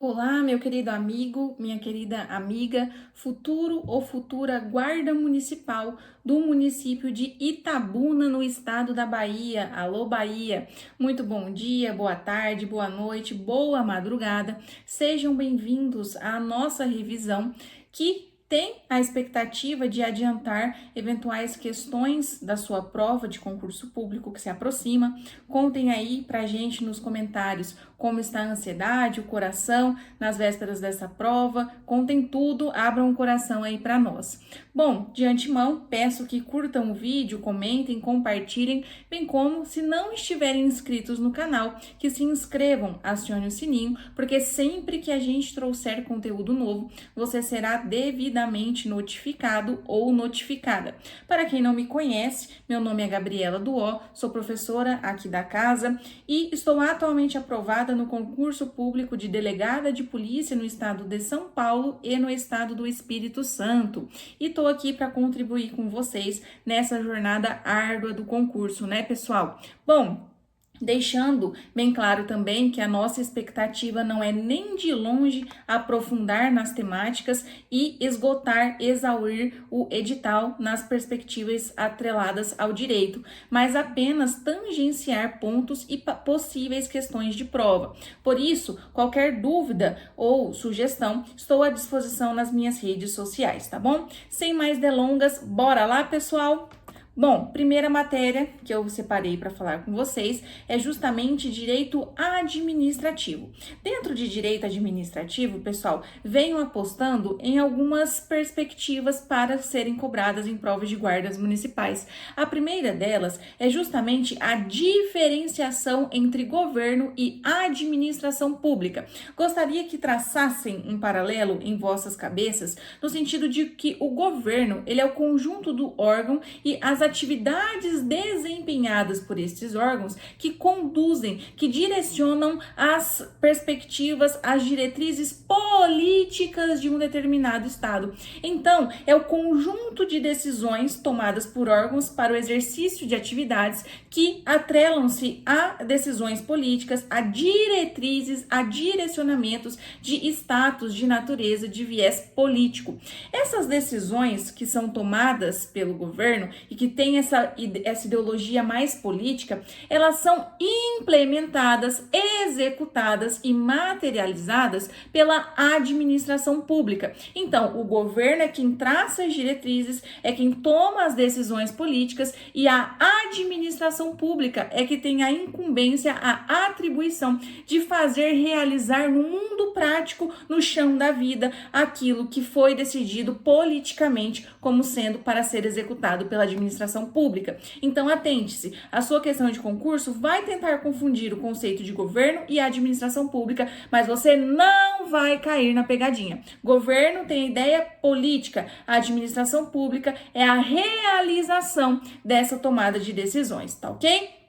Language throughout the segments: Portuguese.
Olá, meu querido amigo, minha querida amiga, futuro ou futura guarda municipal do município de Itabuna, no estado da Bahia. Alô, Bahia! Muito bom dia, boa tarde, boa noite, boa madrugada. Sejam bem-vindos à nossa revisão que tem a expectativa de adiantar eventuais questões da sua prova de concurso público que se aproxima. Contem aí pra gente nos comentários como está a ansiedade, o coração nas vésperas dessa prova. Contem tudo, abram o coração aí para nós. Bom, de antemão, peço que curtam o vídeo, comentem, compartilhem, bem como, se não estiverem inscritos no canal, que se inscrevam, acione o sininho, porque sempre que a gente trouxer conteúdo novo, você será devidamente notificado ou notificada. Para quem não me conhece, meu nome é Gabriela Duó, sou professora aqui da casa e estou atualmente aprovada no concurso público de delegada de polícia no estado de São Paulo e no estado do Espírito Santo. E estou aqui para contribuir com vocês nessa jornada árdua do concurso, né, pessoal? Bom, deixando bem claro também que a nossa expectativa não é nem de longe aprofundar nas temáticas e esgotar, exaurir o edital nas perspectivas atreladas ao direito, mas apenas tangenciar pontos e possíveis questões de prova. Por isso, qualquer dúvida ou sugestão, estou à disposição nas minhas redes sociais, tá bom? Sem mais delongas, bora lá, pessoal? Bom, primeira matéria que eu separei para falar com vocês é justamente direito administrativo. Dentro de direito administrativo, pessoal, venho apostando em algumas perspectivas para serem cobradas em provas de guardas municipais. A primeira delas é justamente a diferenciação entre governo e administração pública. Gostaria que traçassem um paralelo em vossas cabeças, no sentido de que o governo, ele é o conjunto do órgão e as atividades desempenhadas por estes órgãos que conduzem, que direcionam as perspectivas, as diretrizes políticas de um determinado estado. Então, é o conjunto de decisões tomadas por órgãos para o exercício de atividades que atrelam-se a decisões políticas, a diretrizes, a direcionamentos de status, de natureza, de viés político. Essas decisões que são tomadas pelo governo e que tem essa ideologia mais política, elas são implementadas, executadas e materializadas pela administração pública. Então, o governo é quem traça as diretrizes, é quem toma as decisões políticas e a administração pública é que tem a incumbência, a atribuição de fazer realizar no mundo prático, no chão da vida, aquilo que foi decidido politicamente como sendo para ser executado pela administração pública. Então, atente-se, a sua questão de concurso vai tentar confundir o conceito de governo e administração pública, mas você não vai cair na pegadinha. Governo tem a ideia política, a administração pública é a realização dessa tomada de decisões, tá ok?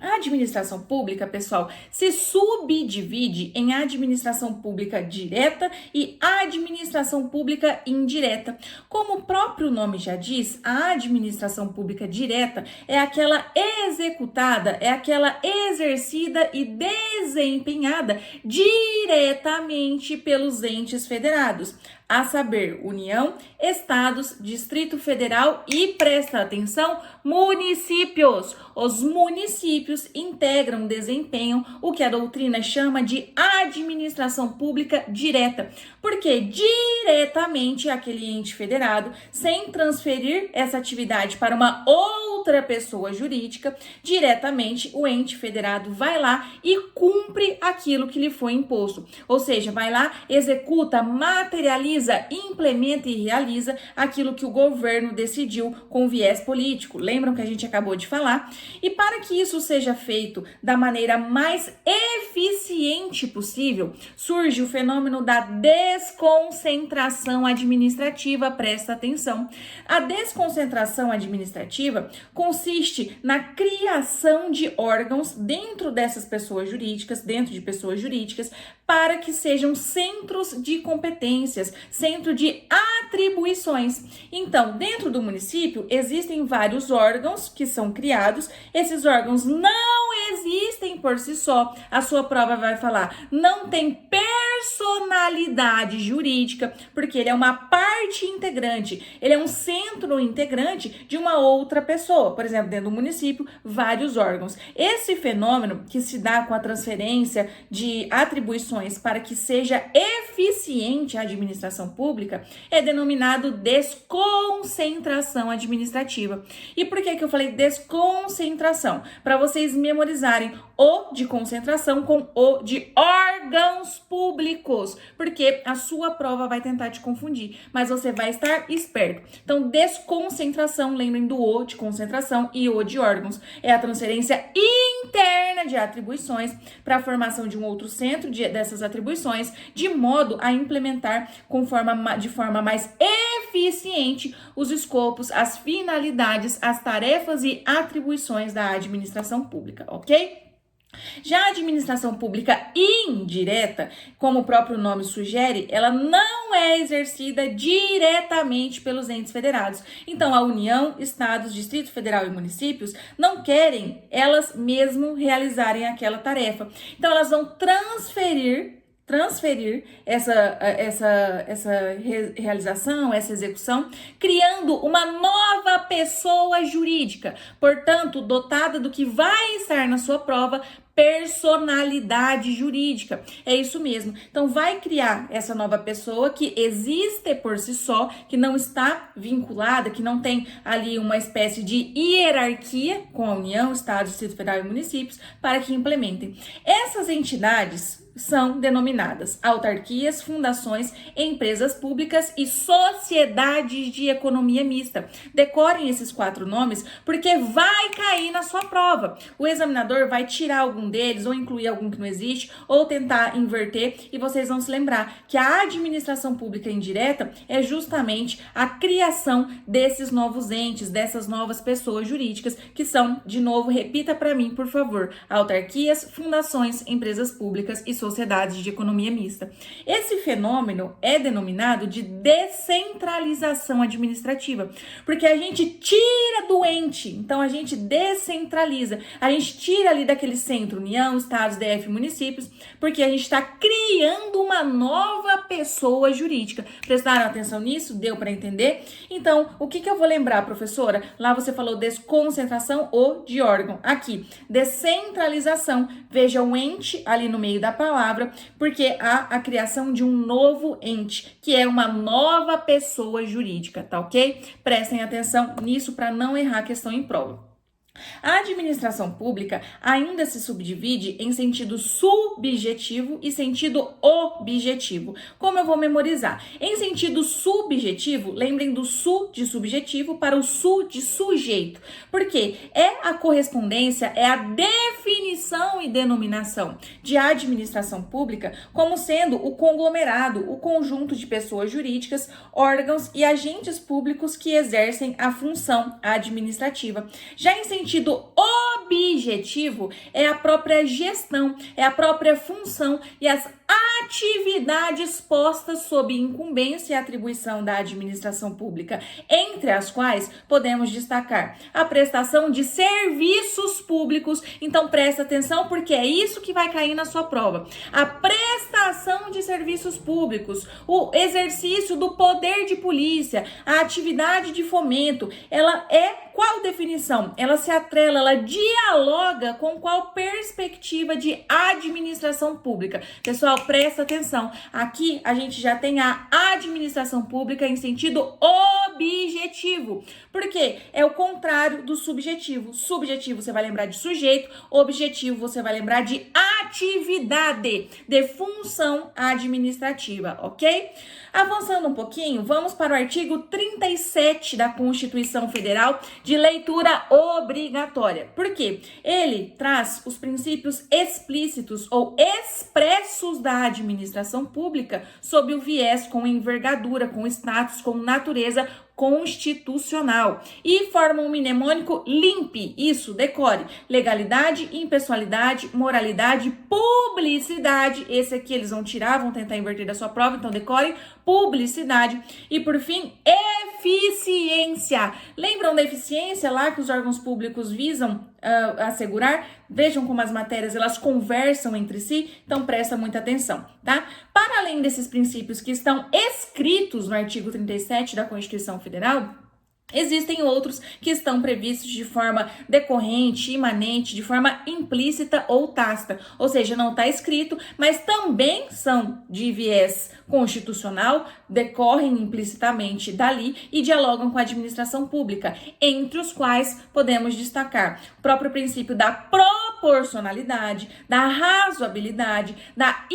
A administração pública, pessoal, se subdivide em administração pública direta e administração pública indireta. Como o próprio nome já diz, a administração pública direta é aquela executada, é aquela exercida e desempenhada diretamente pelos entes federados, a saber, União, Estados, Distrito Federal e, presta atenção, municípios. Os municípios integram, desempenham o que a doutrina chama de administração pública direta, porque diretamente aquele ente federado, sem transferir essa atividade para uma outra pessoa jurídica, diretamente o ente federado vai lá e cumpre aquilo que lhe foi imposto. Ou seja, vai lá, executa, materializa, implementa e realiza aquilo que o governo decidiu com viés político. Lembram que a gente acabou de falar? E para que isso seja feito da maneira mais eficiente possível, surge o fenômeno da desconcentração administrativa. Presta atenção. A desconcentração administrativa consiste na criação de órgãos dentro dessas pessoas jurídicas, dentro de pessoas jurídicas, para que sejam centros de competências, centro de atribuições. Então, dentro do município, existem vários órgãos que são criados. Esses órgãos não existem por si só. A sua prova vai falar, não tem personalidade personalidade jurídica, porque ele é uma parte integrante, ele é um centro integrante de uma outra pessoa. Por exemplo, dentro do município, vários órgãos. Esse fenômeno que se dá com a transferência de atribuições para que seja eficiente a administração pública é denominado desconcentração administrativa. E por que eu falei desconcentração? Para vocês memorizarem o de concentração com o de órgãos públicos, porque a sua prova vai tentar te confundir, mas você vai estar esperto. Então, desconcentração, lembrem do o de concentração e o de órgãos, é a transferência interna de atribuições para a formação de um outro centro dessas atribuições, de modo a implementar de forma mais eficiente os escopos, as finalidades, as tarefas e atribuições da administração pública, ok? Já a administração pública indireta, como o próprio nome sugere, ela não é exercida diretamente pelos entes federados. Então, a União, Estados, Distrito Federal e municípios não querem elas mesmo realizarem aquela tarefa. Então, elas vão transferir essa realização, essa execução, criando uma nova pessoa jurídica, portanto, dotada do que vai estar na sua prova, personalidade jurídica. É isso mesmo. Então, vai criar essa nova pessoa que existe por si só, que não está vinculada, que não tem ali uma espécie de hierarquia com a União, Estado, Distrito Federal e municípios, para que implementem. Essas entidades são denominadas autarquias, fundações, empresas públicas e sociedades de economia mista. Decorem esses 4 nomes porque vai cair na sua prova. O examinador vai tirar algum deles ou incluir algum que não existe ou tentar inverter e vocês vão se lembrar que a administração pública indireta é justamente a criação desses novos entes, dessas novas pessoas jurídicas que são, de novo, repita para mim, por favor, autarquias, fundações, empresas públicas e sociedades de economia mista. Esse fenômeno é denominado de descentralização administrativa, porque a gente tira do ente, então a gente descentraliza, a gente tira ali daquele centro, União, Estados, DF, municípios, porque a gente está criando uma nova pessoa jurídica. Prestaram atenção nisso? Deu para entender? Então, o que eu vou lembrar, professora? Lá você falou desconcentração ou de órgão. Aqui, descentralização. Veja o ente ali no meio da palavra, porque há a criação de um novo ente, que é uma nova pessoa jurídica, tá ok? Prestem atenção nisso para não errar a questão em prova. A administração pública ainda se subdivide em sentido subjetivo e sentido objetivo. Como eu vou memorizar? Em sentido subjetivo, lembrem do su de subjetivo para o su de sujeito. Porque é a correspondência, é a definição e denominação de administração pública como sendo o conglomerado, o conjunto de pessoas jurídicas, órgãos e agentes públicos que exercem a função administrativa. Já em sentido objetivo, é a própria gestão, é a própria função e as atividades postas sob incumbência e atribuição da administração pública, entre as quais podemos destacar a prestação de serviços públicos. Então presta atenção porque é isso que vai cair na sua prova. A prestação de serviços públicos, o exercício do poder de polícia, a atividade de fomento, ela é qual definição? Ela se atrela, ela dialoga com qual perspectiva de administração pública. Pessoal, presta atenção. Aqui a gente já tem a administração pública em sentido objetivo. Por quê? É o contrário do subjetivo. Subjetivo você vai lembrar de sujeito, objetivo você vai lembrar de atividade, de função administrativa, ok? Avançando um pouquinho, vamos para o artigo 37 da Constituição Federal, de leitura obrigatória. Por quê? Ele traz os princípios explícitos ou expressos da administração pública sob o viés com envergadura, com status, com natureza constitucional e forma um mnemônico LIMP, isso, decore, legalidade, impessoalidade, moralidade, publicidade, esse aqui eles vão tirar, vão tentar inverter da sua prova, então decore, publicidade e por fim, eficiência. Lembram da eficiência lá que os órgãos públicos visam assegurar? Vejam como as matérias elas conversam entre si, então presta muita atenção, tá? Para além desses princípios que estão escritos no artigo 37 da Constituição Federal, existem outros que estão previstos de forma decorrente, imanente, de forma implícita ou tácita, ou seja, não está escrito, mas também são de viés constitucional, decorrem implicitamente dali e dialogam com a administração pública, entre os quais podemos destacar o próprio princípio da proporcionalidade, da razoabilidade, da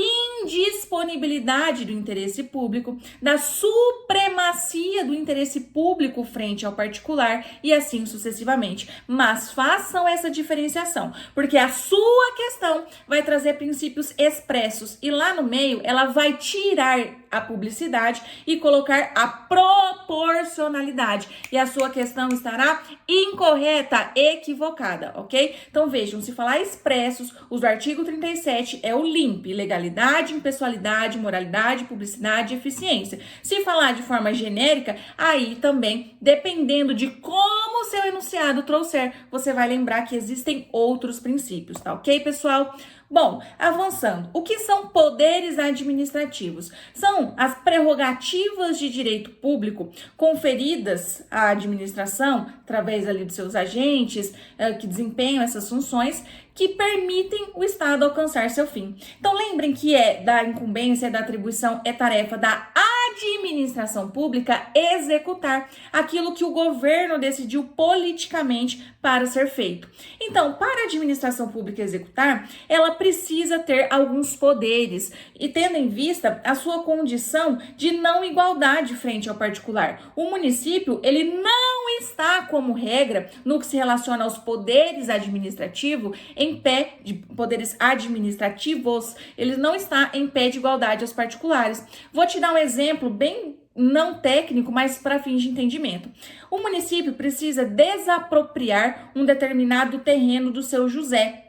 indisponibilidade do interesse público, da supremacia do interesse público frente ao particular e assim sucessivamente. Mas façam essa diferenciação, porque a sua questão vai trazer princípios expressos e lá no meio ela vai tirar a publicidade e colocar a proporcionalidade. E a sua questão estará incorreta, equivocada, ok? Então vejam, se falar expressos, os do artigo 37 é o LIMP, legalidade, impessoalidade, moralidade, publicidade e eficiência. Se falar de forma genérica, aí também, dependendo de como o seu enunciado trouxer, você vai lembrar que existem outros princípios, tá ok, pessoal? Bom, avançando, o que são poderes administrativos? São as prerrogativas de direito público conferidas à administração, através ali dos seus agentes que desempenham essas funções, que permitem o Estado alcançar seu fim. Então, lembrem que é da incumbência, da atribuição, é tarefa da administração pública executar aquilo que o governo decidiu politicamente para ser feito. Então, para a administração pública executar, ela precisa ter alguns poderes e tendo em vista a sua condição de não igualdade frente ao particular. O município, ele não está como regra no que se relaciona aos poderes administrativos em pé de poderes administrativos, ele não está em pé de igualdade aos particulares. Vou te dar um exemplo bem não técnico, mas para fins de entendimento. O município precisa desapropriar um determinado terreno do seu José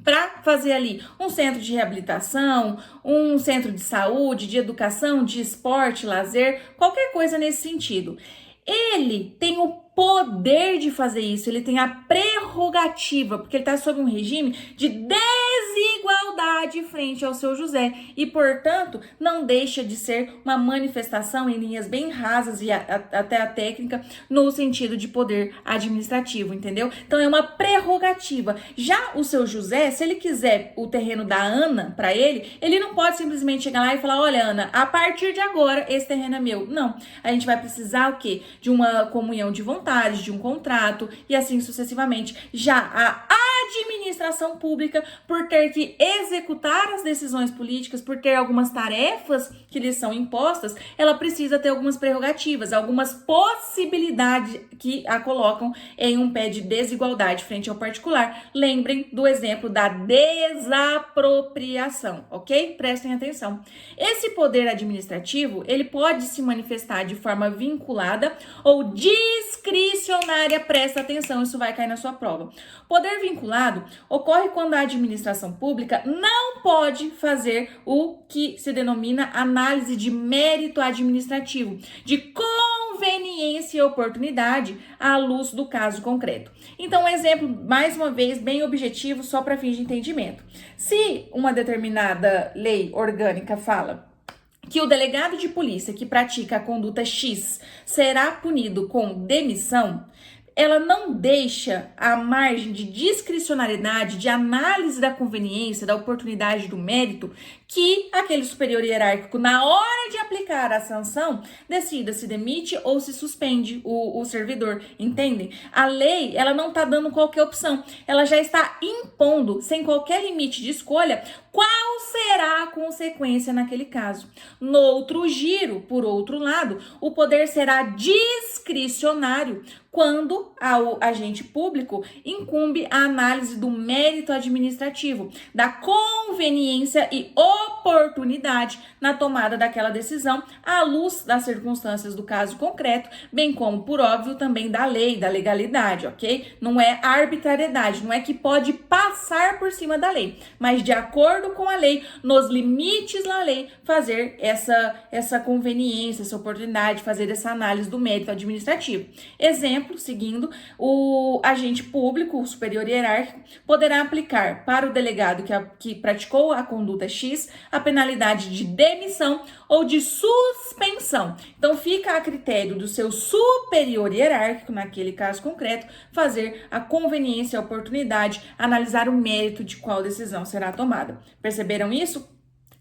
para fazer ali um centro de reabilitação, um centro de saúde, de educação, de esporte, lazer, qualquer coisa nesse sentido. Ele tem o poder de fazer isso, ele tem a prerrogativa, porque ele está sob um regime de desigualdade frente ao seu José e, portanto, não deixa de ser uma manifestação em linhas bem rasas e até a técnica no sentido de poder administrativo, entendeu? Então, é uma prerrogativa. Já o seu José, se ele quiser o terreno da Ana para ele não pode simplesmente chegar lá e falar, olha, Ana, a partir de agora esse terreno é meu. Não, a gente vai precisar o quê? De uma comunhão de vontade, de um contrato e assim sucessivamente. Já a administração pública, por ter que executar as decisões políticas, por ter algumas tarefas que lhes são impostas, ela precisa ter algumas prerrogativas, algumas possibilidades que a colocam em um pé de desigualdade frente ao particular. Lembrem do exemplo da desapropriação, ok? Prestem atenção. Esse poder administrativo, ele pode se manifestar de forma vinculada ou discricionária, presta atenção, isso vai cair na sua prova. Poder vinculado ocorre quando a administração pública não pode fazer o que se denomina análise de mérito administrativo, de conveniência e oportunidade à luz do caso concreto. Então, um exemplo, mais uma vez, bem objetivo, só para fins de entendimento. Se uma determinada lei orgânica fala que o delegado de polícia que pratica a conduta X será punido com demissão, ela não deixa a margem de discricionariedade, de análise da conveniência, da oportunidade, do mérito, que aquele superior hierárquico, na hora de aplicar a sanção, decida se demite ou se suspende o servidor, entendem? A lei, ela não está dando qualquer opção, ela já está impondo, sem qualquer limite de escolha, qual será a consequência naquele caso. No outro giro, por outro lado, o poder será discricionário quando ao agente público incumbe a análise do mérito administrativo, da conveniência e oportunidade na tomada daquela decisão. decisão à luz das circunstâncias do caso concreto, bem como, por óbvio, também da lei, da legalidade, ok? Não é arbitrariedade, não é que pode passar por cima da lei, mas de acordo com a lei, nos limites da lei, fazer essa conveniência, essa oportunidade, fazer essa análise do mérito administrativo. Exemplo, seguindo, o agente público, o superior hierárquico, poderá aplicar para o delegado que praticou a conduta X a penalidade de demissão ou de suspensão. Então, fica a critério do seu superior hierárquico, naquele caso concreto, fazer a conveniência, a oportunidade, analisar o mérito de qual decisão será tomada. Perceberam isso?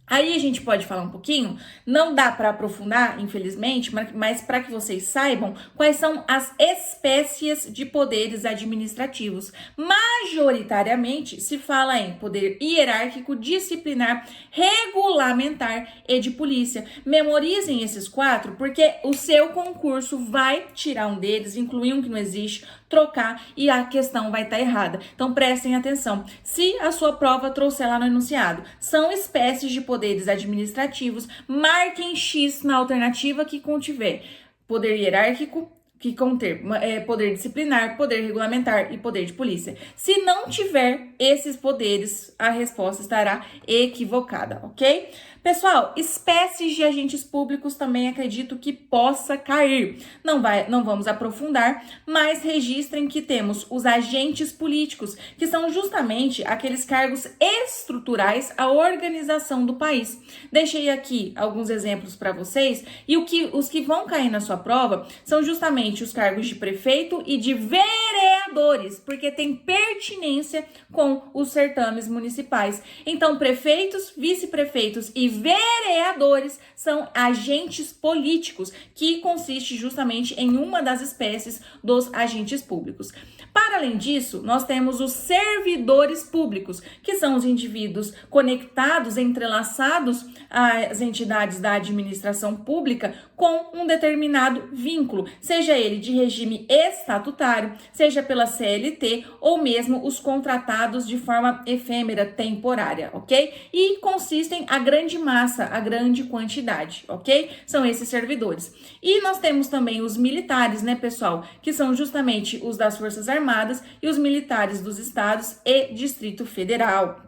Aí a gente pode falar um pouquinho, não dá para aprofundar, infelizmente, mas para que vocês saibam quais são as espécies de poderes administrativos. Majoritariamente se fala em poder hierárquico, disciplinar, regulamentar e de polícia. Memorizem esses 4, porque o seu concurso vai tirar um deles, incluir um que não existe, trocar e a questão vai estar errada. Então prestem atenção. Se a sua prova trouxer lá no enunciado, são espécies de poderes administrativos, marquem X na alternativa que contiver poder hierárquico, que conter poder disciplinar, poder regulamentar e poder de polícia. Se não tiver esses poderes, a resposta estará equivocada, ok? Pessoal, espécies de agentes públicos também acredito que possa cair. Não vamos aprofundar, mas registrem que temos os agentes políticos, que são justamente aqueles cargos estruturais à organização do país. Deixei aqui alguns exemplos para vocês e os que vão cair na sua prova são justamente os cargos de prefeito e de vereadores, porque tem pertinência com os certames municipais. Então, prefeitos, vice-prefeitos e vereadores são agentes políticos, que consiste justamente em uma das espécies dos agentes públicos. Para além disso, nós temos os servidores públicos, que são os indivíduos conectados, entrelaçados às entidades da administração pública com um determinado vínculo, seja ele de regime estatutário, seja pela CLT ou mesmo os contratados de forma efêmera, temporária, ok? E consistem a grande massa, a grande quantidade, ok? São esses servidores. E nós temos também os militares, né, pessoal? Que são justamente os das Forças Armadas e os militares dos estados e Distrito Federal.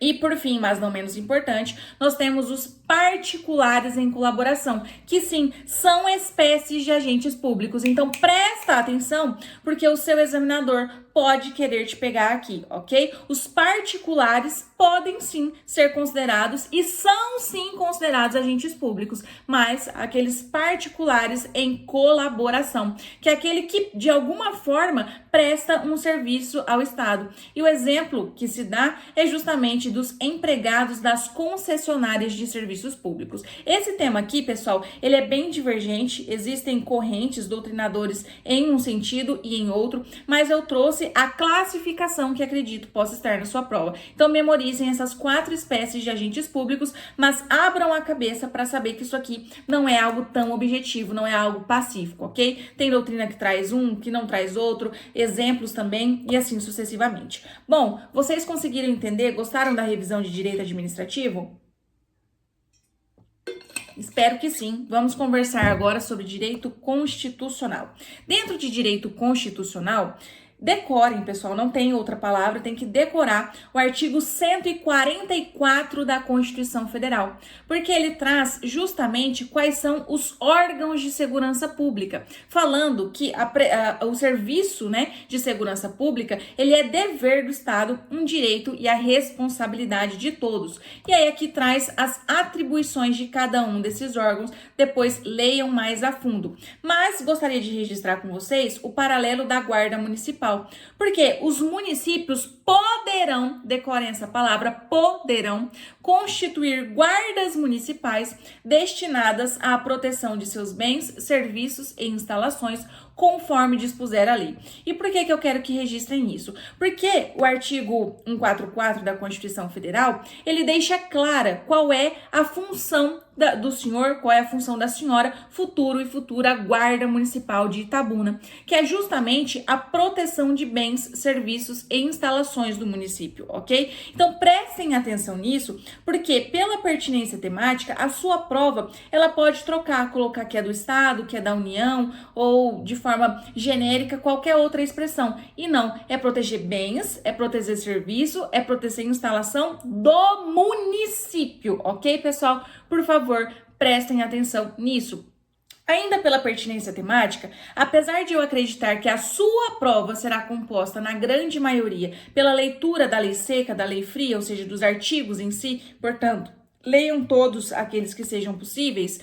E por fim, mas não menos importante, nós temos os particulares em colaboração, que sim, são espécies de agentes públicos. Então presta atenção, porque o seu examinador pode querer te pegar aqui, ok? Os particulares podem sim ser considerados e são sim considerados agentes públicos, mas aqueles particulares em colaboração, que é aquele que de alguma forma presta um serviço ao Estado. E o exemplo que se dá é justamente dos empregados das concessionárias de serviços públicos. Esse tema aqui, pessoal, ele é bem divergente, existem correntes doutrinadores em um sentido e em outro, mas eu trouxe a classificação que acredito possa estar na sua prova. Então memorizem essas 4 espécies de agentes públicos, mas abram a cabeça para saber que isso aqui não é algo tão objetivo, não é algo pacífico, ok? Tem doutrina que traz um, que não traz outro, exemplos também e assim sucessivamente. Bom, vocês conseguiram entender? Gostaram da revisão de direito administrativo? Espero que sim. Vamos conversar agora sobre direito constitucional. Dentro de direito constitucional, decorem, pessoal, não tem outra palavra, tem que decorar o artigo 144 da Constituição Federal, porque ele traz justamente quais são os órgãos de segurança pública, falando que o serviço, né, de segurança pública, ele é dever do Estado, um direito e a responsabilidade de todos. E aí aqui traz as atribuições de cada um desses órgãos, depois leiam mais a fundo. Mas gostaria de registrar com vocês o paralelo da Guarda Municipal, porque os municípios poderão, decorem essa palavra, poderão constituir guardas municipais destinadas à proteção de seus bens, serviços e instalações, conforme dispuser a lei. E por que eu quero que registrem isso? Porque o artigo 144 da Constituição Federal, ele deixa clara qual é a função do senhor, qual é a função da senhora, futuro e futura guarda municipal de Itabuna, que é justamente a proteção de bens, serviços e instalações instalações do município, ok? Então prestem atenção nisso, porque pela pertinência temática, a sua prova, ela pode trocar, colocar que é do Estado, que é da União, ou de forma genérica, qualquer outra expressão. E não, é proteger bens, é proteger serviço, é proteger instalação do município, ok, pessoal? Por favor, prestem atenção nisso. Ainda pela pertinência temática, apesar de eu acreditar que a sua prova será composta, na grande maioria, pela leitura da lei seca, da lei fria, ou seja, dos artigos em si, portanto, leiam todos aqueles que sejam possíveis,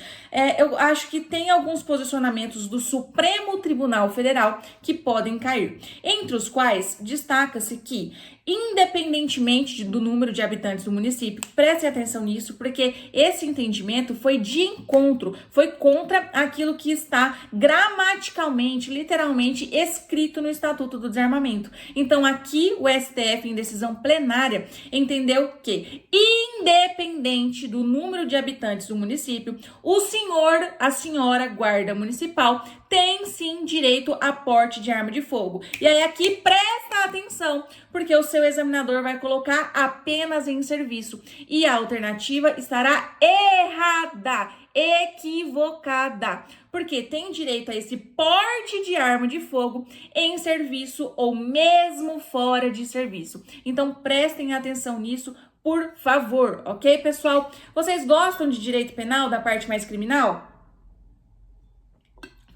eu acho que tem alguns posicionamentos do Supremo Tribunal Federal que podem cair, entre os quais destaca-se que, independentemente do número de habitantes do município, preste atenção nisso, porque esse entendimento foi de encontro, foi contra aquilo que está gramaticalmente, literalmente escrito no Estatuto do Desarmamento. Então, aqui o STF, em decisão plenária, entendeu que, independente do número de habitantes do município, o senhor, a senhora guarda municipal tem sim direito a porte de arma de fogo. E aí aqui presta atenção, porque o seu examinador vai colocar apenas em serviço e a alternativa estará errada, equivocada, porque tem direito a esse porte de arma de fogo em serviço ou mesmo fora de serviço. Então prestem atenção nisso, por favor, ok, pessoal? Vocês gostam de direito penal, da parte mais criminal?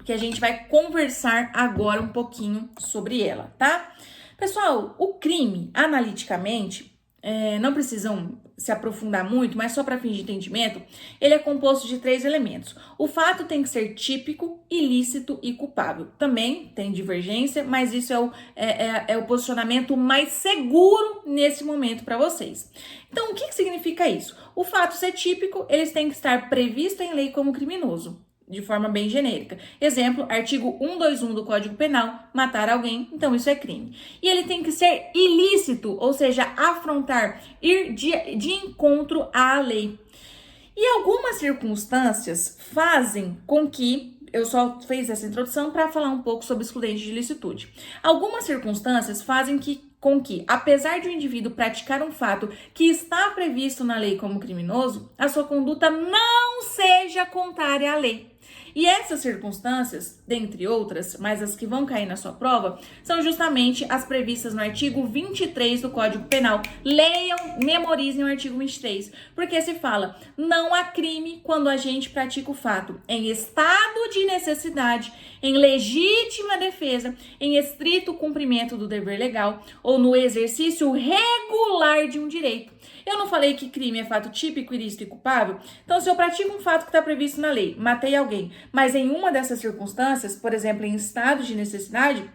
Que a gente vai conversar agora um pouquinho sobre ela, tá? Pessoal, o crime, analiticamente, não precisam se aprofundar muito, mas só para fins de entendimento, ele é composto de 3 elementos. O fato tem que ser típico, ilícito e culpável. Também tem divergência, mas isso é o posicionamento mais seguro nesse momento para vocês. Então, o que significa isso? O fato ser típico, eles têm que estar previsto em lei como criminoso, de forma bem genérica. Exemplo, artigo 121 do Código Penal, matar alguém, então isso é crime. E ele tem que ser ilícito, ou seja, afrontar, ir de encontro à lei. E algumas circunstâncias fazem com que, eu só fiz essa introdução para falar um pouco sobre excludente de ilicitude. Algumas circunstâncias fazem com que, apesar de o indivíduo praticar um fato que está previsto na lei como criminoso, a sua conduta não seja contrária à lei. E essas circunstâncias, dentre outras, mas as que vão cair na sua prova, são justamente as previstas no artigo 23 do Código Penal. Leiam, memorizem o artigo 23, porque se fala, não há crime quando a gente pratica o fato em estado de necessidade, em legítima defesa, em estrito cumprimento do dever legal ou no exercício regular de um direito. Eu não falei que crime é fato típico, ilícito e culpável? Então, se eu pratico um fato que está previsto na lei, matei alguém, mas em uma dessas circunstâncias, por exemplo, em estado de necessidade,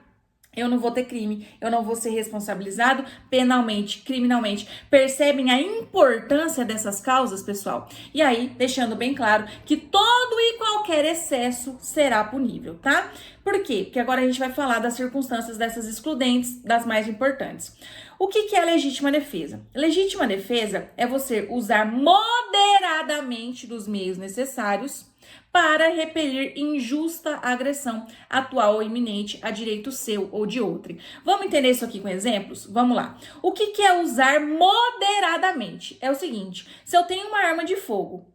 eu não vou ter crime, eu não vou ser responsabilizado penalmente, criminalmente. Percebem a importância dessas causas, pessoal? E aí, deixando bem claro que todo e qualquer excesso será punível, tá? Por quê? Porque agora a gente vai falar das circunstâncias dessas excludentes, das mais importantes. O que é legítima defesa? Legítima defesa é você usar moderadamente dos meios necessários para repelir injusta agressão atual ou iminente a direito seu ou de outrem. Vamos entender isso aqui com exemplos? Vamos lá. O que é usar moderadamente? É o seguinte, se eu tenho uma arma de fogo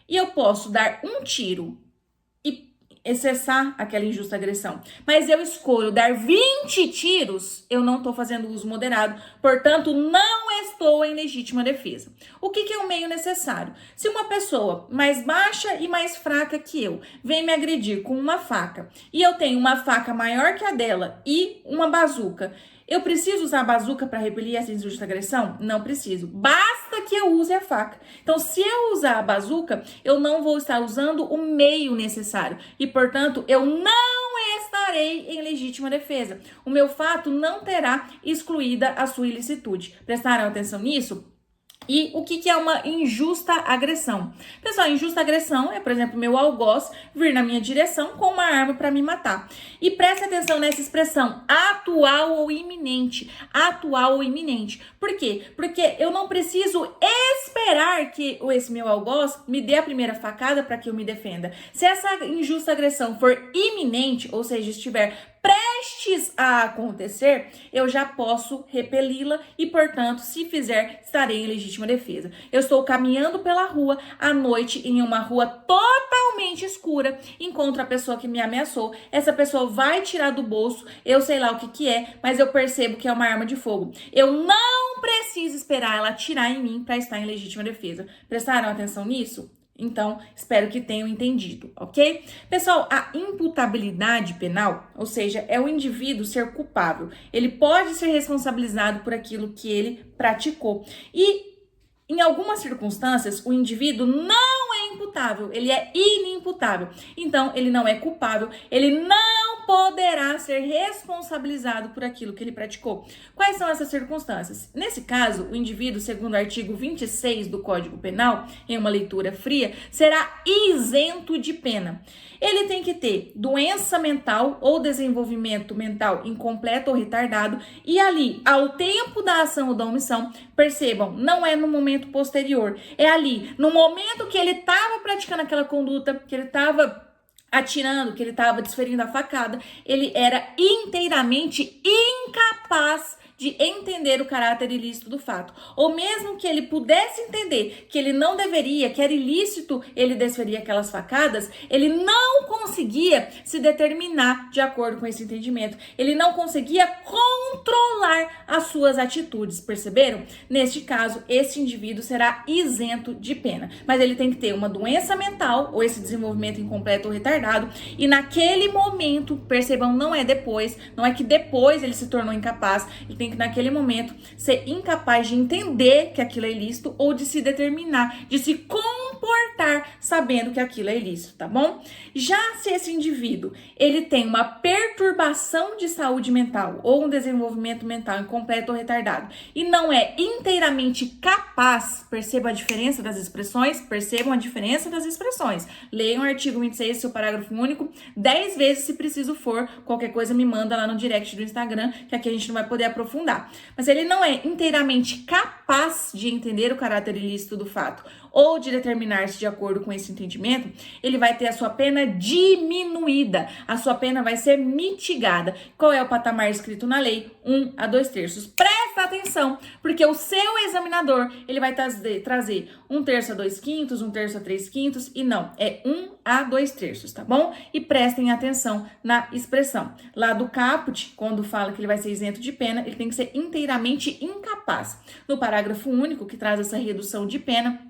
e eu posso dar um tiro e cessar aquela injusta agressão, mas eu escolho dar 20 tiros, eu não estou fazendo uso moderado, portanto, não estou em legítima defesa. O que é o meio necessário? Se uma pessoa mais baixa e mais fraca que eu vem me agredir com uma faca e eu tenho uma faca maior que a dela e uma bazuca, eu preciso usar a bazuca para repelir essa injusta agressão? Não preciso. Basta que eu use a faca. Então, se eu usar a bazuca, eu não vou estar usando o meio necessário. E, portanto, eu não estarei em legítima defesa. O meu fato não terá excluída a sua ilicitude. Prestaram atenção nisso? E o que é uma injusta agressão? Pessoal, injusta agressão é, por exemplo, meu algoz vir na minha direção com uma arma para me matar. E preste atenção nessa expressão, atual ou iminente. Atual ou iminente. Por quê? Porque eu não preciso esperar que esse meu algoz me dê a primeira facada para que eu me defenda. Se essa injusta agressão for iminente, ou seja, estiver prestes prestes a acontecer, eu já posso repeli-la e, portanto, se fizer, estarei em legítima defesa. Eu estou caminhando pela rua à noite, em uma rua totalmente escura, encontro a pessoa que me ameaçou, essa pessoa vai tirar do bolso, eu sei lá o que é, mas eu percebo que é uma arma de fogo. Eu não preciso esperar ela atirar em mim para estar em legítima defesa. Prestaram atenção nisso? Então, espero que tenham entendido, ok? Pessoal, a imputabilidade penal, ou seja, é o indivíduo ser culpável. Ele pode ser responsabilizado por aquilo que ele praticou. E, em algumas circunstâncias, o indivíduo não é imputável, ele é inimputável. Então, ele não é culpável, ele não poderá ser responsabilizado por aquilo que ele praticou. Quais são essas circunstâncias? Nesse caso, o indivíduo, segundo o artigo 26 do Código Penal, em uma leitura fria, será isento de pena. Ele tem que ter doença mental ou desenvolvimento mental incompleto ou retardado e ali, ao tempo da ação ou da omissão, percebam, não é no momento posterior, é ali, no momento que ele estava praticando aquela conduta, que ele estava atirando, que ele estava desferindo a facada, ele era inteiramente incapaz de entender o caráter ilícito do fato. Ou mesmo que ele pudesse entender que ele não deveria, que era ilícito ele desferir aquelas facadas, ele não conseguia se determinar de acordo com esse entendimento. Ele não conseguia controlar as suas atitudes, perceberam? Neste caso, esse indivíduo será isento de pena. Mas ele tem que ter uma doença mental, ou esse desenvolvimento incompleto ou retardado, e naquele momento, percebam, não é depois, não é que depois ele se tornou incapaz, ele tem que naquele momento ser incapaz de entender que aquilo é ilícito ou de se determinar, de se comportar sabendo que aquilo é ilícito, tá bom? Já se esse indivíduo, ele tem uma perturbação de saúde mental ou um desenvolvimento mental incompleto ou retardado e não é inteiramente capaz, perceba a diferença das expressões, percebam a diferença das expressões. Leiam o artigo 26, seu parágrafo único, 10 vezes se preciso for, qualquer coisa me manda lá no direct do Instagram, que aqui a gente não vai poder aprofundar. Mas ele não é inteiramente capaz de entender o caráter ilícito do fato ou de determinar-se de acordo com esse entendimento, ele vai ter a sua pena diminuída, a sua pena vai ser mitigada. Qual é o patamar escrito na lei? 1 a 2/3. Presta atenção, porque o seu examinador, ele vai trazer 1/3 a 2/5, 1/3 a 3/5 e não, é 1 a 2/3, tá bom? E prestem atenção na expressão. Lá do caput, quando fala que ele vai ser isento de pena, ele tem que ser inteiramente incapaz. No parágrafo único, que traz essa redução de pena,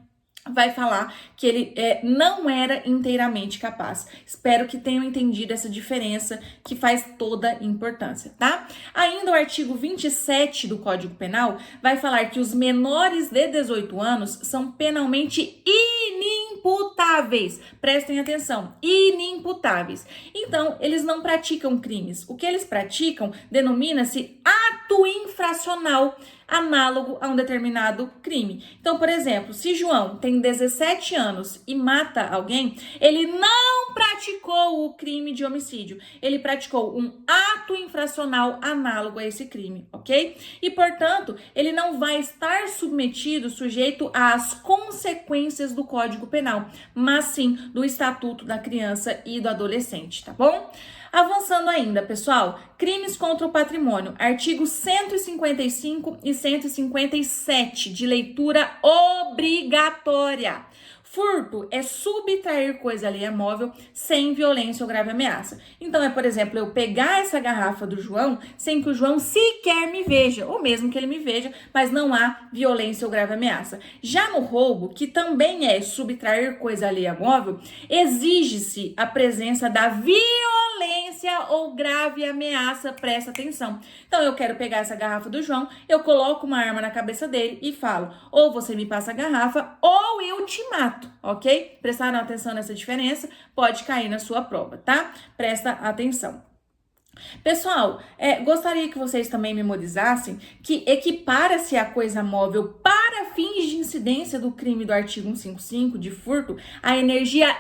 vai falar que ele não era inteiramente capaz. Espero que tenham entendido essa diferença que faz toda a importância, tá? Ainda o artigo 27 do Código Penal vai falar que os menores de 18 anos são penalmente inimputáveis. Prestem atenção, inimputáveis. Então, eles não praticam crimes. O que eles praticam denomina-se ato infracional, análogo a um determinado crime. Então, por exemplo, se João tem 17 anos e mata alguém, ele não praticou o crime de homicídio, ele praticou um ato infracional análogo a esse crime, ok? E, portanto, ele não vai estar sujeito às consequências do Código Penal, mas sim do Estatuto da Criança e do Adolescente, tá bom? Avançando ainda, pessoal, crimes contra o patrimônio, artigos 155 e 157 de leitura obrigatória. Furto é subtrair coisa alheia móvel sem violência ou grave ameaça. Então é, por exemplo, eu pegar essa garrafa do João sem que o João sequer me veja, ou mesmo que ele me veja, mas não há violência ou grave ameaça. Já no roubo, que também é subtrair coisa alheia móvel, exige-se a presença da violência ou grave ameaça, presta atenção. Então eu quero pegar essa garrafa do João, eu coloco uma arma na cabeça dele e falo, ou você me passa a garrafa, ou eu te mato. Ok? Prestaram atenção nessa diferença? Pode cair na sua prova, tá? Presta atenção. Pessoal, gostaria que vocês também memorizassem que equipara-se a coisa móvel para fins de incidência do crime do artigo 155 de furto a energia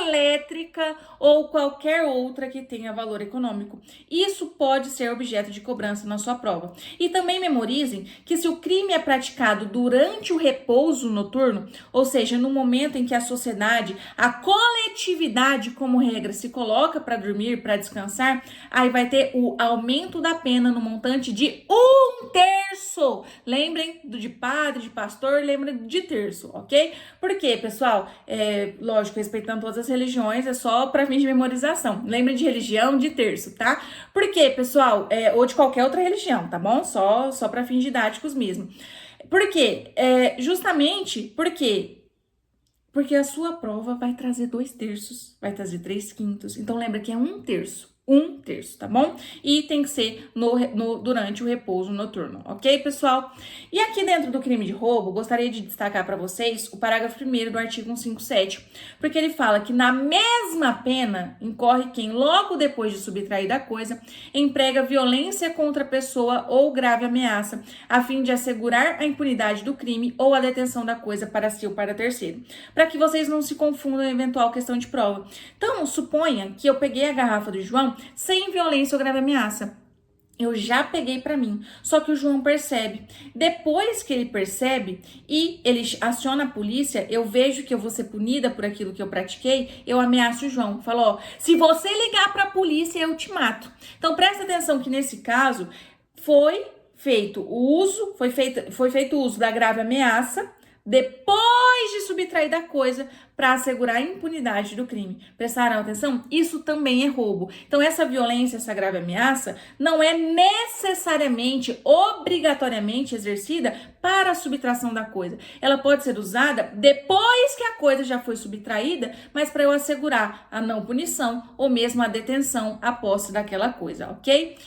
elétrica ou qualquer outra que tenha valor econômico. Isso pode ser objeto de cobrança na sua prova. E também memorizem que se o crime é praticado durante o repouso noturno, ou seja, no momento em que a sociedade, a coletividade como regra se coloca para dormir, para descansar, a aí vai ter o aumento da pena no montante de 1/3. Lembrem do de padre, de pastor, lembrem de terço, ok? Por quê, pessoal? Lógico, respeitando todas as religiões, é só para fins de memorização. Lembrem de religião, de terço, tá? Por quê, pessoal? Ou de qualquer outra religião, tá bom? Só para fins didáticos mesmo. Por quê? Justamente porque a sua prova vai trazer 2/3, vai trazer 3/5. Então, lembra que é 1/3. 1/3, tá bom? E tem que ser durante o repouso noturno, ok, pessoal? E aqui dentro do crime de roubo, gostaria de destacar para vocês o parágrafo 1º do artigo 157, porque ele fala que na mesma pena incorre quem, logo depois de subtrair da coisa, emprega violência contra a pessoa ou grave ameaça, a fim de assegurar a impunidade do crime ou a detenção da coisa para si ou para terceiro, para que vocês não se confundam em eventual questão de prova. Então, suponha que eu peguei a garrafa do João sem violência ou grave ameaça. Eu já peguei pra mim, só que o João percebe. Depois que ele percebe e ele aciona a polícia, eu vejo que eu vou ser punida por aquilo que eu pratiquei, eu ameaço o João. Falo, ó, se você ligar pra polícia, eu te mato. Então presta atenção que nesse caso foi feito o uso da grave ameaça depois de subtrair da coisa para assegurar a impunidade do crime. Prestaram atenção? Isso também é roubo. Então, essa violência, essa grave ameaça, não é necessariamente, obrigatoriamente exercida para a subtração da coisa. Ela pode ser usada depois que a coisa já foi subtraída, mas para eu assegurar a não punição ou mesmo a detenção, a posse daquela coisa, ok?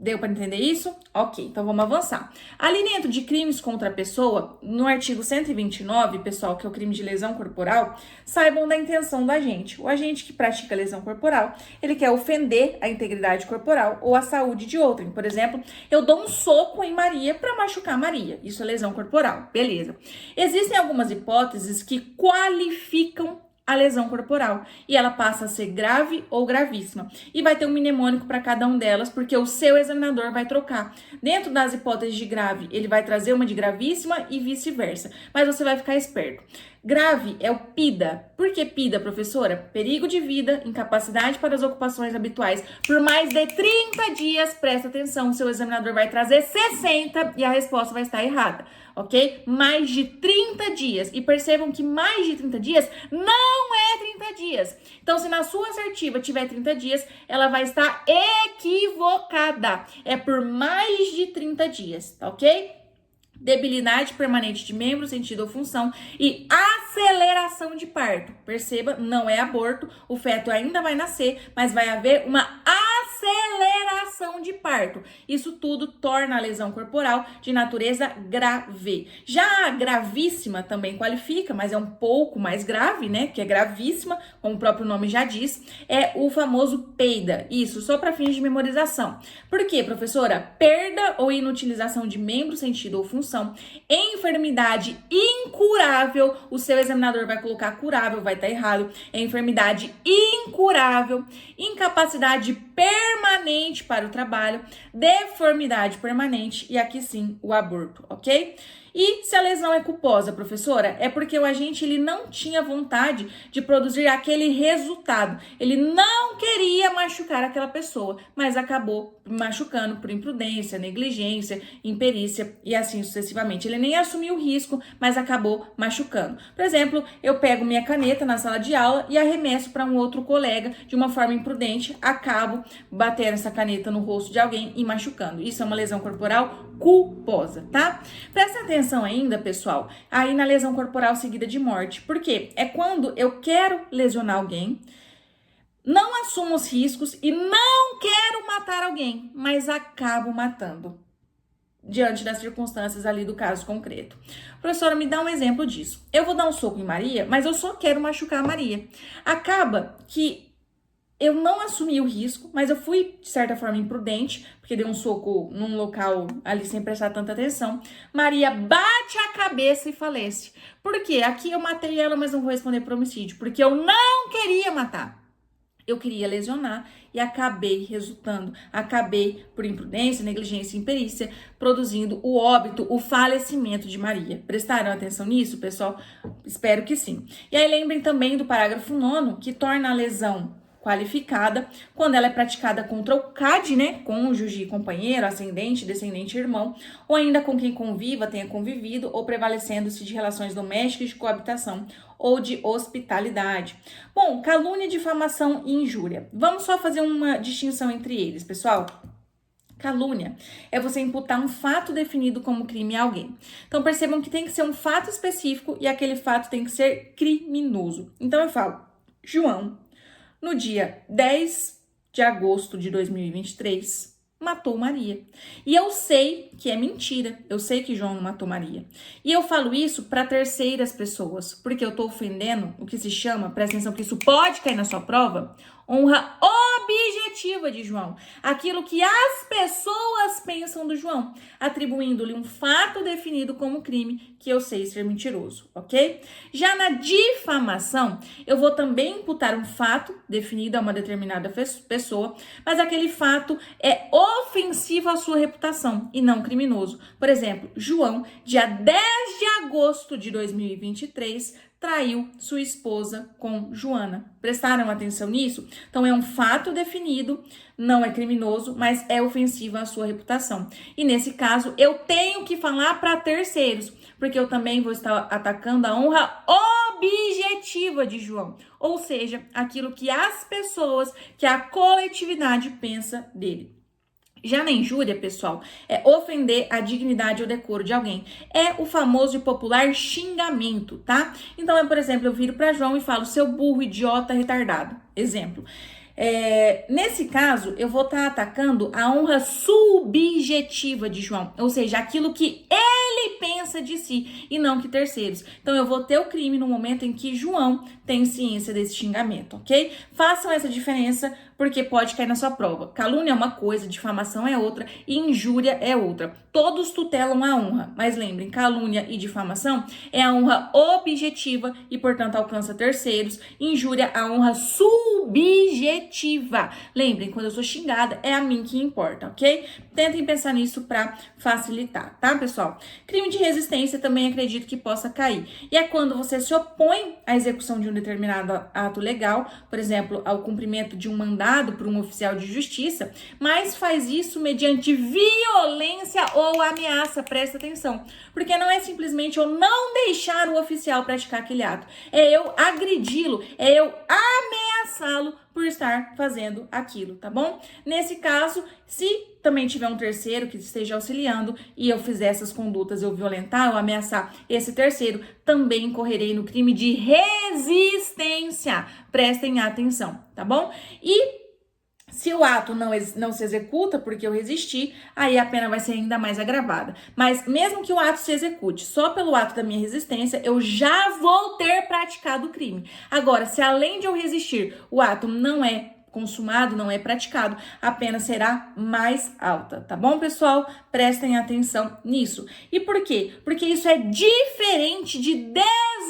Deu para entender isso? Ok, então vamos avançar. Ali dentro de crimes contra a pessoa, no artigo 129, pessoal, que é o crime de lesão corporal, saibam da intenção do agente. O agente que pratica lesão corporal, ele quer ofender a integridade corporal ou a saúde de outrem. Por exemplo, eu dou um soco em Maria para machucar Maria. Isso é lesão corporal, beleza. Existem algumas hipóteses que qualificam a lesão corporal, e ela passa a ser grave ou gravíssima, e vai ter um mnemônico para cada uma delas, porque o seu examinador vai trocar. Dentro das hipóteses de grave, ele vai trazer uma de gravíssima e vice-versa, mas você vai ficar esperto. Grave é o PIDA. Por que PIDA, professora? Perigo de vida, incapacidade para as ocupações habituais por mais de 30 dias. Presta atenção, seu examinador vai trazer 60 e a resposta vai estar errada, ok? Mais de 30 dias. E percebam que mais de 30 dias não é 30 dias. Então, se na sua assertiva tiver 30 dias, ela vai estar equivocada. É por mais de 30 dias, tá ok? Debilidade permanente de membro, sentido ou função e aceleração de parto. Perceba, não é aborto, o feto ainda vai nascer, mas vai haver uma aceleração de parto. Isso tudo torna a lesão corporal de natureza grave. Já a gravíssima também qualifica, mas é um pouco mais grave, né? Que é gravíssima, como o próprio nome já diz, é o famoso PEIDA. Isso, só para fins de memorização. Por quê, professora? Perda ou inutilização de membro, sentido ou função, enfermidade incurável, o seu examinador vai colocar curável, vai estar errado, é enfermidade incurável, incapacidade permanente para o trabalho, deformidade permanente e aqui sim o aborto, ok? E se a lesão é culposa, professora, é porque o agente ele não tinha vontade de produzir aquele resultado. Ele não queria machucar aquela pessoa, mas acabou machucando por imprudência, negligência, imperícia e assim sucessivamente. Ele nem assumiu o risco, mas acabou machucando. Por exemplo, eu pego minha caneta na sala de aula e arremesso para um outro colega de uma forma imprudente, acabo batendo essa caneta no rosto de alguém e machucando. Isso é uma lesão corporal culposa, tá? Presta atenção ainda, pessoal, aí na lesão corporal seguida de morte. Por quê? É quando eu quero lesionar alguém, não assumo os riscos e não quero matar alguém, mas acabo matando diante das circunstâncias ali do caso concreto. Professora, me dá um exemplo disso. Eu vou dar um soco em Maria, mas eu só quero machucar a Maria. Acaba que eu não assumi o risco, mas eu fui, de certa forma, imprudente, porque dei um soco num local ali sem prestar tanta atenção. Maria bate a cabeça e falece. Por quê? Aqui eu matei ela, mas não vou responder por homicídio, porque eu não queria matar. Eu queria lesionar e acabei por imprudência, negligência e imperícia, produzindo o óbito, o falecimento de Maria. Prestaram atenção nisso, pessoal? Espero que sim. E aí lembrem também do parágrafo 9º, que torna a lesão qualificada quando ela é praticada contra o CAD, né, cônjuge, companheiro, ascendente, descendente, irmão, ou ainda com quem conviva, tenha convivido, ou prevalecendo-se de relações domésticas, de coabitação ou de hospitalidade. Bom, calúnia, difamação e injúria. Vamos só fazer uma distinção entre eles, pessoal. Calúnia é você imputar um fato definido como crime a alguém. Então, percebam que tem que ser um fato específico e aquele fato tem que ser criminoso. Então, eu falo, João, no dia 10 de agosto de 2023, matou Maria. E eu sei que é mentira. Eu sei que João não matou Maria. E eu falo isso para terceiras pessoas, porque eu tô ofendendo o que se chama, presta atenção que isso pode cair na sua prova, honra objetiva de João. Aquilo que as pessoas pensam do João, atribuindo-lhe um fato definido como crime que eu sei ser mentiroso, ok? Já na difamação, eu vou também imputar um fato definido a uma determinada pessoa, mas aquele fato é ofensivo à sua reputação e não criminoso. Por exemplo, João, dia 10 de agosto de 2023, traiu sua esposa com Joana. Prestaram atenção nisso? Então, é um fato definido, não é criminoso, mas é ofensivo à sua reputação. E nesse caso, eu tenho que falar para terceiros, porque eu também vou estar atacando a honra objetiva de João, ou seja, aquilo que as pessoas, que a coletividade pensa dele. Já na injúria, pessoal, é ofender a dignidade ou decoro de alguém. É o famoso e popular xingamento, tá? Então, por exemplo, eu viro para João e falo, seu burro, idiota, retardado. Exemplo. Nesse caso, eu vou estar atacando a honra subjetiva de João, ou seja, aquilo que ele pensa de si e não que terceiros. Então, eu vou ter o crime no momento em que João tem ciência desse xingamento, ok? Façam essa diferença porque pode cair na sua prova. Calúnia é uma coisa, difamação é outra e injúria é outra. Todos tutelam a honra, mas lembrem, calúnia e difamação é a honra objetiva e, portanto, alcança terceiros. Injúria, a honra subjetiva. Lembrem, quando eu sou xingada, é a mim que importa, ok? Tentem pensar nisso para facilitar, tá, pessoal? Crime de resistência também acredito que possa cair. E é quando você se opõe à execução de um determinado ato legal, por exemplo, ao cumprimento de um mandado por um oficial de justiça, mas faz isso mediante violência ou ameaça, presta atenção. Porque não é simplesmente eu não deixar o oficial praticar aquele ato, é eu agredi-lo, é eu ameaçá-lo por estar fazendo aquilo, tá bom? Nesse caso, se também tiver um terceiro que esteja auxiliando e eu fizer essas condutas, eu violentar ou ameaçar esse terceiro, também incorrerei no crime de resistência. Prestem atenção, tá bom? E se o ato não se executa porque eu resisti, aí a pena vai ser ainda mais agravada. Mas mesmo que o ato se execute só pelo ato da minha resistência, eu já vou ter praticado o crime. Agora, se além de eu resistir, o ato não é consumado, não é praticado, a pena será mais alta, tá bom, pessoal? Prestem atenção nisso. E por quê? Porque isso é diferente de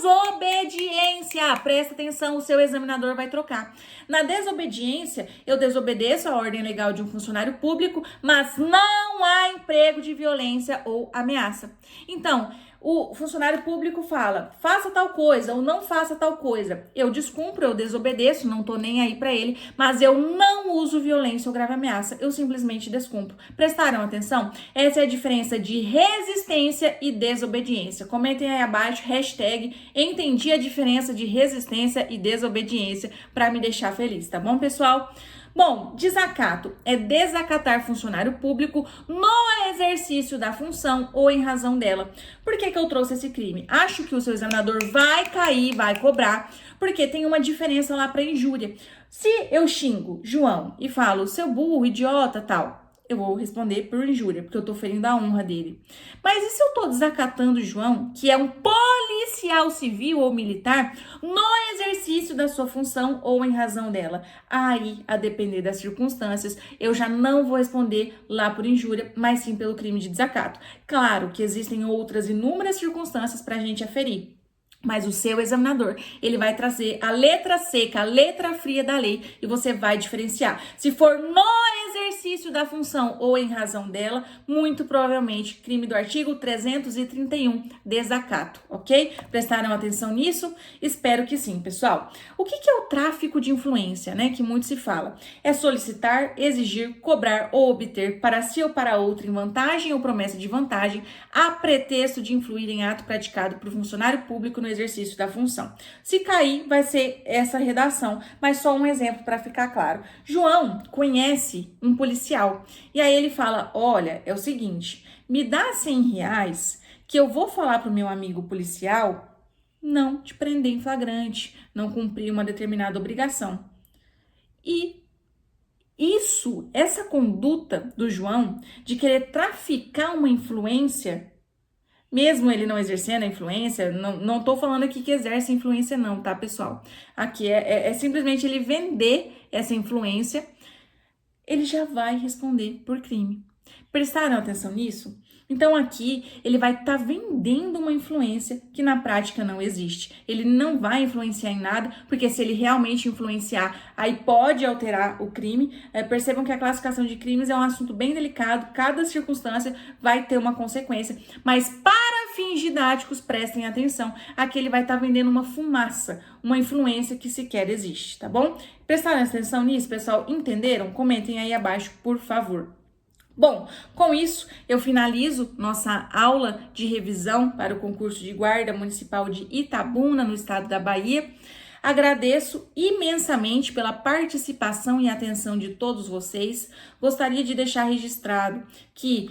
desobediência. Presta atenção, o seu examinador vai trocar. Na desobediência, eu desobedeço a ordem legal de um funcionário público, mas não há emprego de violência ou ameaça. Então, o funcionário público fala, faça tal coisa ou não faça tal coisa. Eu descumpro, eu desobedeço, não tô nem aí pra ele, mas eu não uso violência ou grave ameaça, eu simplesmente descumpro. Prestaram atenção? Essa é a diferença de resistência e desobediência. Comentem aí abaixo, hashtag entendi a diferença de resistência e desobediência pra me deixar feliz, tá bom, pessoal? Bom, desacato é desacatar funcionário público no exercício da função ou em razão dela. Por que eu trouxe esse crime? Acho que o seu examinador vai cair, vai cobrar, porque tem uma diferença lá para injúria. Se eu xingo João e falo, seu burro, idiota, tal, eu vou responder por injúria, porque eu tô ferindo a honra dele. Mas e se eu tô desacatando João, que é um policial civil ou militar, no exercício da sua função ou em razão dela? Aí, a depender das circunstâncias, eu já não vou responder lá por injúria, mas sim pelo crime de desacato. Claro que existem outras inúmeras circunstâncias pra gente aferir. Mas o seu examinador, ele vai trazer a letra seca, a letra fria da lei e você vai diferenciar. Se for no exercício exercício da função ou em razão dela, muito provavelmente crime do artigo 331, desacato, ok? Prestaram atenção nisso? Espero que sim, pessoal. O que é o tráfico de influência, né? Que muito se fala. É solicitar, exigir, cobrar ou obter para si ou para outro em vantagem ou promessa de vantagem, a pretexto de influir em ato praticado por funcionário público no exercício da função. Se cair, vai ser essa redação, mas só um exemplo para ficar claro. João conhece um policial e aí ele fala: olha, é o seguinte, me dá R$ 100 que eu vou falar pro meu amigo policial não te prender em flagrante, não cumprir uma determinada obrigação. E essa conduta do João de querer traficar uma influência, mesmo ele não exercendo a influência, não tô falando aqui que exerce influência não, tá, pessoal? Aqui é simplesmente ele vender essa influência, ele já vai responder por crime. Prestaram atenção nisso? Então aqui ele vai estar vendendo uma influência que na prática não existe. Ele não vai influenciar em nada, porque se ele realmente influenciar, aí pode alterar o crime. Percebam que a classificação de crimes é um assunto bem delicado, cada circunstância vai ter uma consequência. Mas para fins didáticos, prestem atenção, aqui ele vai estar vendendo uma fumaça, uma influência que sequer existe, tá bom? Prestaram atenção nisso, pessoal? Entenderam? Comentem aí abaixo, por favor. Bom, com isso eu finalizo nossa aula de revisão para o concurso de guarda municipal de Itabuna, no estado da Bahia. Agradeço imensamente pela participação e atenção de todos vocês. Gostaria de deixar registrado que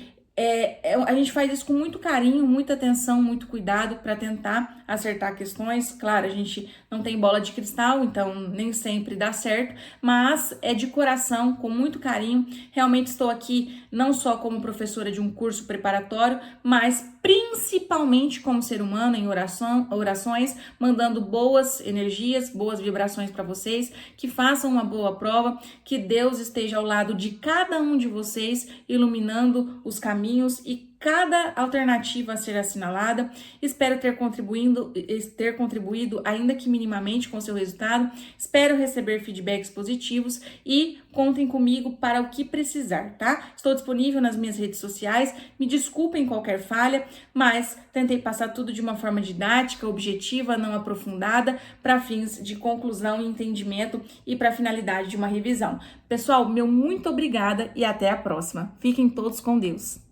a gente faz isso com muito carinho, muita atenção, muito cuidado para tentar acertar questões. Claro, a gente não tem bola de cristal, então nem sempre dá certo, mas é de coração, com muito carinho. Realmente estou aqui não só como professora de um curso preparatório, mas principalmente como ser humano em orações, mandando boas energias, boas vibrações para vocês, que façam uma boa prova, que Deus esteja ao lado de cada um de vocês, iluminando os caminhos e cada alternativa a ser assinalada. Espero ter contribuído, ainda que minimamente, com seu resultado. Espero receber feedbacks positivos e contem comigo para o que precisar, tá? Estou disponível nas minhas redes sociais. Me desculpem qualquer falha, mas tentei passar tudo de uma forma didática, objetiva, não aprofundada, para fins de conclusão e entendimento e para a finalidade de uma revisão. Pessoal, meu muito obrigada e até a próxima. Fiquem todos com Deus.